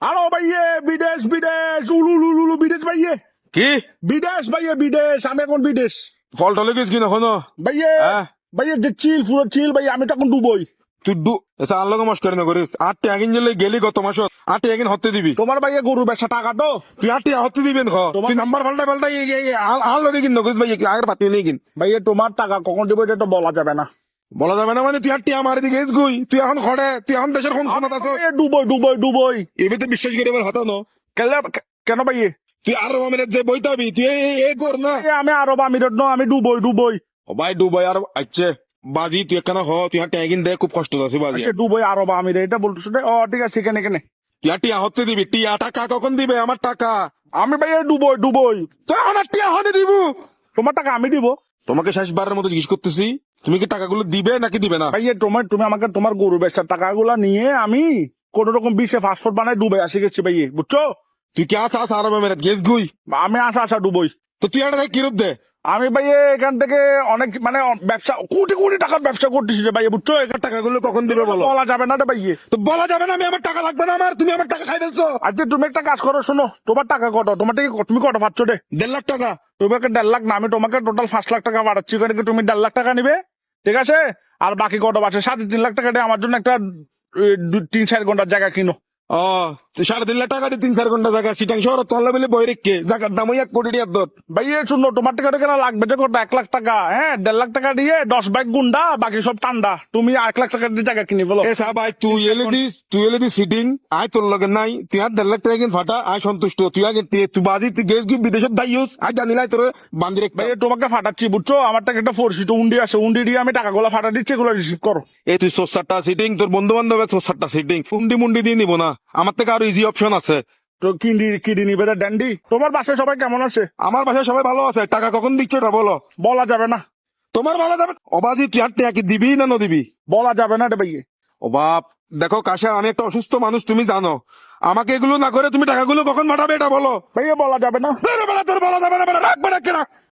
Hello ভাইয়ে, বিদেশ বিদেশ, উলু বিদেশ ভাইয়ে, কি বিদেশ ভাইয়ে, বিদেশ, আমি এখন বিদেশ ফল টলে গেছ কি এখনো ভাইয়ে। হ্যাঁ। ভাইয়ে যে চিল, পুরো চিল ভাইয়া, আমি তো এখন ডুবই। তুই আর লগে মস্করি না করিস। 8 টাকা কিন গেলি গত মাসত 8 টাকা কিন হতে দিবি। তোমার ভাইয়া গরু বেচা টাকা তো তুই 8 টাকা হতে দিবেন খ তোমার- তুই নাম্বার পাল্টাই আর লগে কিন নকরিস ভাই আগের পাতি নেই কিন ভাইয়া, তোমার টাকা কখন দেবো এটা তো বলা যাবে না। বলা যাবে না মানে তুই 8 টাকা মারি দিকে গুই তুই এখন খড়ে তুই এখন দেশের কোন ক্ষমতা আছো ভাইয়া, ডুবই। এবে তো বিশ্বাস করে এবার হতানো কেন ভাইয়ে? তুই আরো আমিরাত যে বইতাবি তুই এই কর না আমি আরব আমিরত ন, আমি ডুবই। ও ভাই দুবাই আর আচ্ছা বাজি তুই কেন হ তুই আর ট্যাগিন দে খুব কষ্ট আছে বাজি আচ্ছা, ডুবই আরব আমির, এটা বলতেছো রে? ও ঠিক আছে, কেনে তুই আর টিয়া হতে দিবি টিয়া টাকা কখন দিবে আমার টাকা আমি ভাইয়া ডুবই। তো এখন আর টিয়া হতে দিব তোমার টাকা আমি দিব তোমাকে শেষবারের মতো জিজ্ঞেস করতেছি তুমি কি টাকাগুলো দিবে নাকি দিবে না ভাইয়া। তুমি আমাকে তোমার গরু বেচার টাকাগুলা নিয়ে আমি কোন রকম বিশে পাসপোর্ট বানায় ডুবে আসি গেছি ভাইয়ে, বুঝছো? তুই কে আস আরব আমিরাত গেস গুই আমি আসা ডুবই। তো তুই একটা কিরূপ দে আমি ভাইয়ে এখান থেকে অনেক মানে ব্যবসা, কোটি টাকার ব্যবসা করতেছি রে ভাইয়া, বুঝছো? এখান টাকাগুলো কখন দিবে বলো বলা যাবে না রে ভাইয়ে। তো বলা যাবে না আমি আমার টাকা লাগবে না আমার তুমি আমার টাকা খাই ফেলছো আচ্ছা, তুমি একটা কাজ করো, শোনো, তোমার টাকা কত? তুমি কত পাচ্ছ রে? 1.5 লাখ টাকা তোমাকে 1.5 লাখ না, আমি তোমাকে টোটাল 5 লাখ টাকা পাঠাচ্ছি, ওখানে কি তুমি 1.5 লাখ টাকা নিবে? ঠিক আছে। আর বাকি কত বাড়ছে? 3.5 লাখ টাকা দিয়ে আমার জন্য একটা 3-4 ঘন্টার জায়গা কিনো। ও 3.5 লাখ টাকা দিয়ে 3-4 ঘন্টা জায়গা সিটাং শহর তল্লা বলে বই রেখে জায়গার দাম ওই 1 কোটি টাকার দর ভাইয়ে শুনো, তোমার টাকাটা কেন লাগবে যে কত? 1 লাখ টাকা, হ্যাঁ, 1.5 লাখ টাকা দিয়ে 10 বাইক গুন্ডা, বাকি সব ঠান্ডা। তুমি 1 লাখ টাকা দিয়ে জায়গা কিনে বলো। এ সা ভাই তুই এলে দিস সিটিং আয় তোর লগে নাই তুই আর 1.5 লাখ টাকা কিন ফাটা আয় সন্তুষ্ট তুই আগে তুই বাজি তুই গেস গি বিদেশত দাইউস আয় জানিলাই তোর বান্ধি রেখ ভাইয়ে তোমাকে ফাটাচ্ছি, বুঝছো? আমার টাকা একটা 4 উন্ডি আছে, উন্ডি দিয়ে আমি টাকাগুলো ফাটা দিচ্ছি, এগুলো রিসিভ করো। এই তুই 7-8টা সিটিং তোর বন্ধু বান্ধবের 7-8টা সিটিং ফুন্ডি মুন্ডি দিয়ে নিবো না আমার থেকে আরো ইজি অপশন আছে তো কিডি নিবে ড্যান্ডি। তোমার বাসায় সবাই কেমন আছে? আমার বাসায় সবাই ভালো আছে টাকা কখন দিচ্ছ এটা বলো বলা যাবে না। তোমার ভালো যাবে অবাজি তুই আর টাকা কি দিবি না না দিবি বলা যাবে না রে ভাইয়ে। ও বাপ দেখো কাশা আমি একটা অসুস্থ মানুষ তুমি জানো আমাকে এগুলো না করে তুমি টাকাগুলো কখন পাঠাবে এটা বলো ভাইয়ে বলা যাবে না। তোর বলা যাবে না রাখবে না কেনা